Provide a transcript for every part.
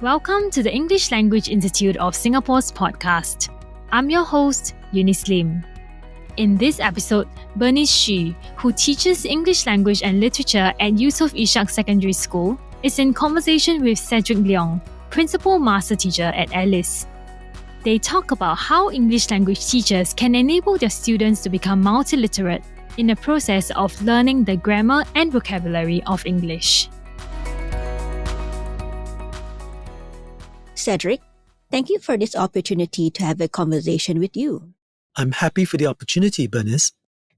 Welcome to the English Language Institute of Singapore's podcast. I'm your host, Eunice Lim. In this episode, Bernice Xu, who teaches English language and literature at Yusof Ishak Secondary School, is in conversation with Cedric Leong, Principal Master Teacher at Alice. They talk about how English language teachers can enable their students to become multiliterate in the process of learning the grammar and vocabulary of English. Cedric, thank you for this opportunity to have a conversation with you. I'm happy for the opportunity, Bernice.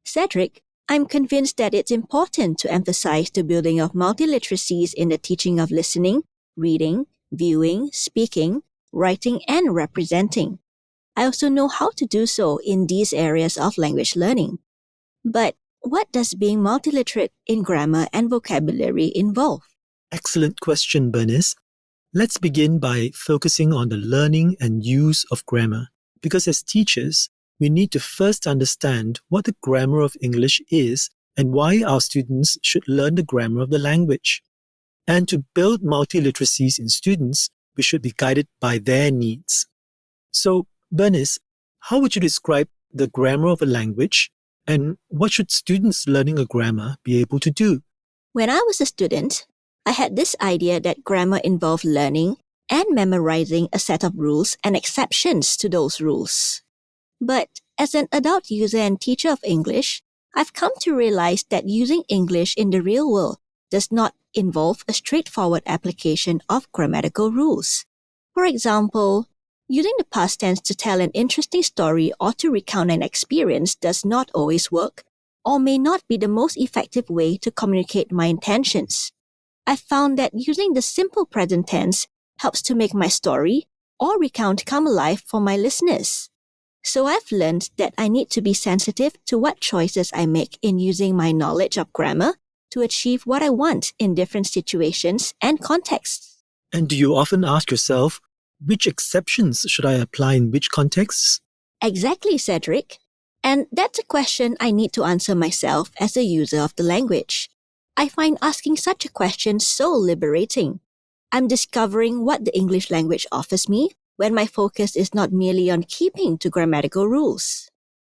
Cedric, I'm convinced that it's important to emphasize the building of multiliteracies in the teaching of listening, reading, viewing, speaking, writing, and representing. I also know how to do so in these areas of language learning. But what does being multiliterate in grammar and vocabulary involve? Excellent question, Bernice. Let's begin by focusing on the learning and use of grammar, because as teachers, we need to first understand what the grammar of English is and why our students should learn the grammar of the language. And to build multiliteracies in students, we should be guided by their needs. So, Bernice, how would you describe the grammar of a language, and what should students learning a grammar be able to do? When I was a student, I had this idea that grammar involved learning and memorizing a set of rules and exceptions to those rules. But as an adult user and teacher of English, I've come to realize that using English in the real world does not involve a straightforward application of grammatical rules. For example, using the past tense to tell an interesting story or to recount an experience does not always work, or may not be the most effective way to communicate my intentions. I found that using the simple present tense helps to make my story or recount come alive for my listeners. So I've learned that I need to be sensitive to what choices I make in using my knowledge of grammar to achieve what I want in different situations and contexts. And do you often ask yourself, which exceptions should I apply in which contexts? Exactly, Cedric. And that's a question I need to answer myself as a user of the language. I find asking such a question so liberating. I'm discovering what the English language offers me when my focus is not merely on keeping to grammatical rules.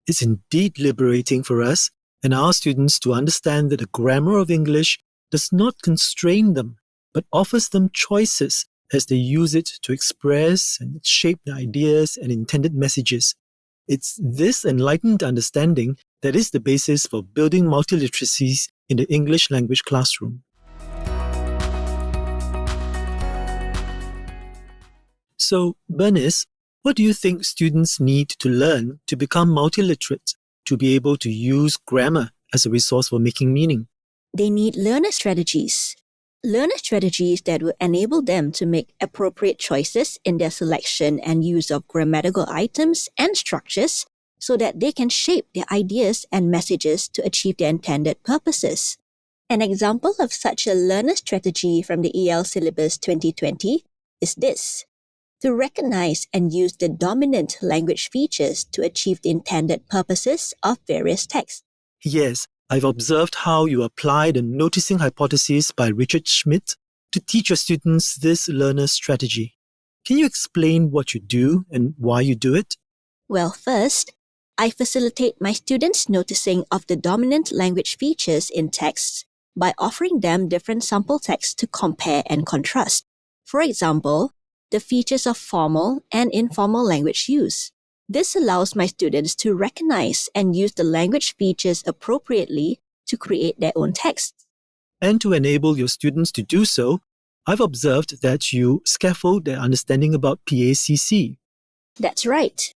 It's indeed liberating for us and our students to understand that the grammar of English does not constrain them, but offers them choices as they use it to express and shape their ideas and intended messages. It's this enlightened understanding that is the basis for building multiliteracies in the English language classroom. So, Bernice, what do you think students need to learn to become multiliterate, to be able to use grammar as a resource for making meaning? They need learner strategies. Learner strategies that will enable them to make appropriate choices in their selection and use of grammatical items and structures so that they can shape their ideas and messages to achieve their intended purposes. An example of such a learner strategy from the EL Syllabus 2020 is this: to recognize and use the dominant language features to achieve the intended purposes of various texts. Yes, I've observed how you apply the noticing hypothesis by Richard Schmidt to teach your students this learner strategy. Can you explain what you do and why you do it? Well, first, I facilitate my students' noticing of the dominant language features in texts by offering them different sample texts to compare and contrast. For example, the features of formal and informal language use. This allows my students to recognize and use the language features appropriately to create their own texts. And to enable your students to do so, I've observed that you scaffold their understanding about PACC. That's right.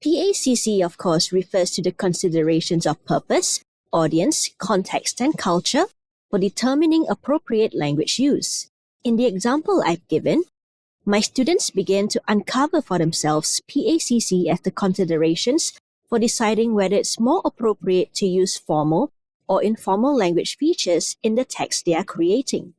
PACC, of course, refers to the considerations of purpose, audience, context, and culture for determining appropriate language use. In the example I've given, my students began to uncover for themselves PACC as the considerations for deciding whether it's more appropriate to use formal or informal language features in the text they are creating.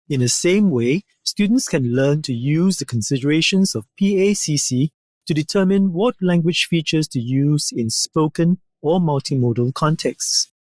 In the same way, students can learn to use the considerations of PACC to determine what language features to use in spoken or multimodal contexts.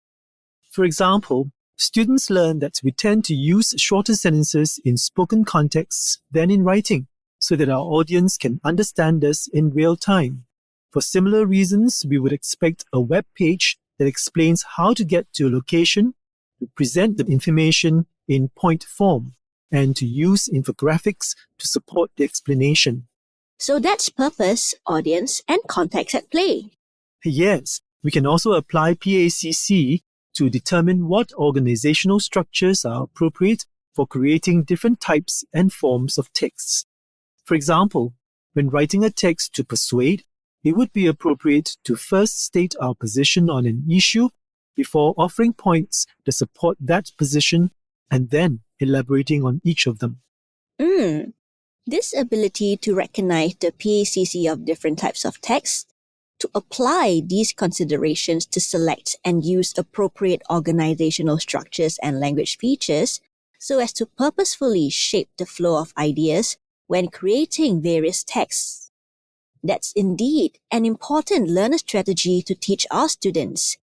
For example, students learn that we tend to use shorter sentences in spoken contexts than in writing. so that our audience can understand us in real time. For similar reasons, we would expect a web page that explains how to get to a location, to present the information in point form, and to use infographics to support the explanation. So that's purpose, audience, and context at play. Yes, we can also apply PACC to determine what organizational structures are appropriate for creating different types and forms of texts. For example, when writing a text to persuade, it would be appropriate to first state our position on an issue before offering points that support that position and then elaborating on each of them. This ability to recognize the PACC of different types of text, to apply these considerations to select and use appropriate organizational structures and language features so as to purposefully shape the flow of ideas when creating various texts. That's indeed an important learner strategy to teach our students.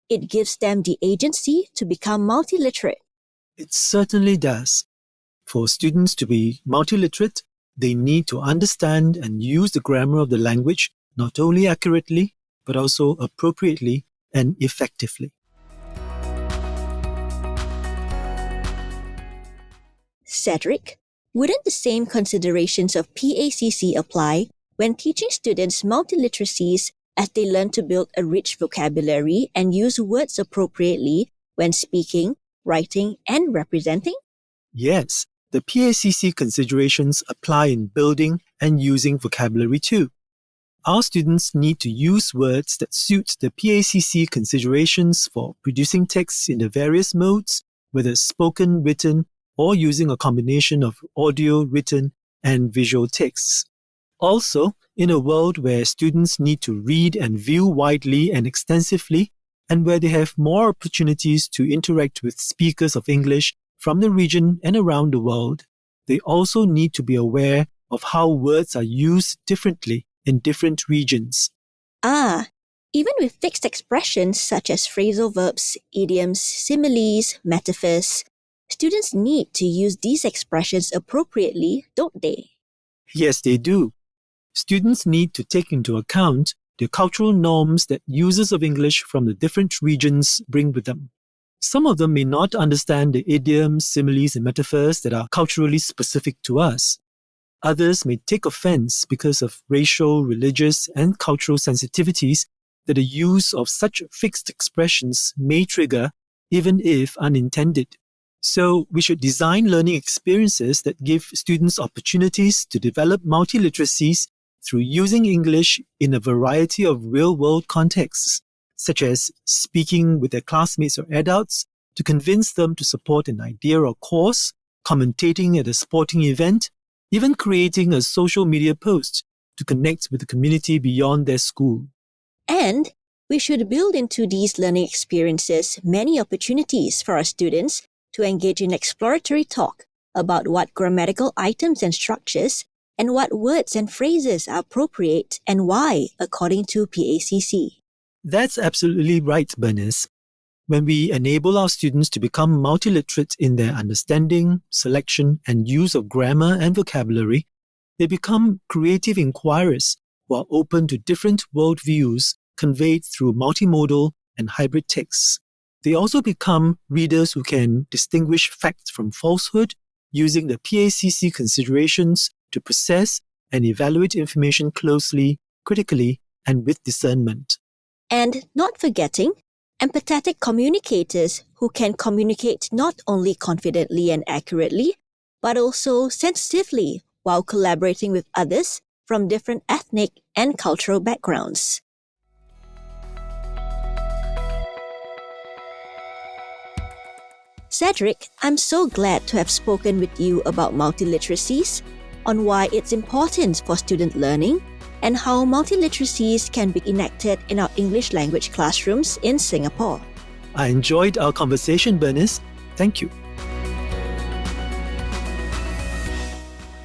It gives them the agency to become multiliterate. It certainly does. For students to be multiliterate, they need to understand and use the grammar of the language not only accurately, but also appropriately and effectively. Cedric, wouldn't the same considerations of PACC apply when teaching students multiliteracies as they learn to build a rich vocabulary and use words appropriately when speaking, writing, and representing? Yes, the PACC considerations apply in building and using vocabulary too. Our students need to use words that suit the PACC considerations for producing texts in the various modes, whether spoken, written, or using a combination of audio, written, and visual texts. Also, in a world where students need to read and view widely and extensively, and where they have more opportunities to interact with speakers of English from the region and around the world, they also need to be aware of how words are used differently in different regions. Even with fixed expressions such as phrasal verbs, idioms, similes, metaphors, students need to use these expressions appropriately, don't they? Yes, they do. Students need to take into account the cultural norms that users of English from the different regions bring with them. Some of them may not understand the idioms, similes, and metaphors that are culturally specific to us. Others may take offense because of racial, religious, and cultural sensitivities that the use of such fixed expressions may trigger, even if unintended. So, we should design learning experiences that give students opportunities to develop multiliteracies through using English in a variety of real-world contexts, such as speaking with their classmates or adults to convince them to support an idea or cause, commentating at a sporting event, even creating a social media post to connect with the community beyond their school. And we should build into these learning experiences many opportunities for our students to engage in exploratory talk about what grammatical items and structures and what words and phrases are appropriate and why, according to PACC. That's absolutely right, Bernice. When we enable our students to become multiliterate in their understanding, selection, and use of grammar and vocabulary, they become creative inquirers who are open to different worldviews conveyed through multimodal and hybrid texts. They also become readers who can distinguish fact from falsehood using the PACC considerations to process and evaluate information closely, critically, and with discernment. And not forgetting, empathetic communicators who can communicate not only confidently and accurately, but also sensitively while collaborating with others from different ethnic and cultural backgrounds. Cedric, I'm so glad to have spoken with you about multiliteracies, on why it's important for student learning, and how multiliteracies can be enacted in our English language classrooms in Singapore. I enjoyed our conversation, Bernice. Thank you.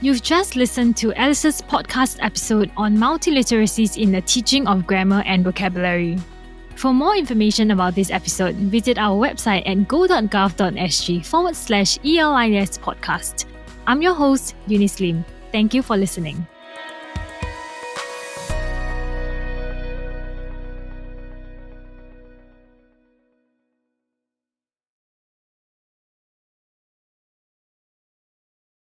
You've just listened to Alice's podcast episode on multiliteracies in the teaching of grammar and vocabulary. For more information about this episode, visit our website at go.gov.sg/ELIS podcast. I'm your host, Eunice Lim. Thank you for listening.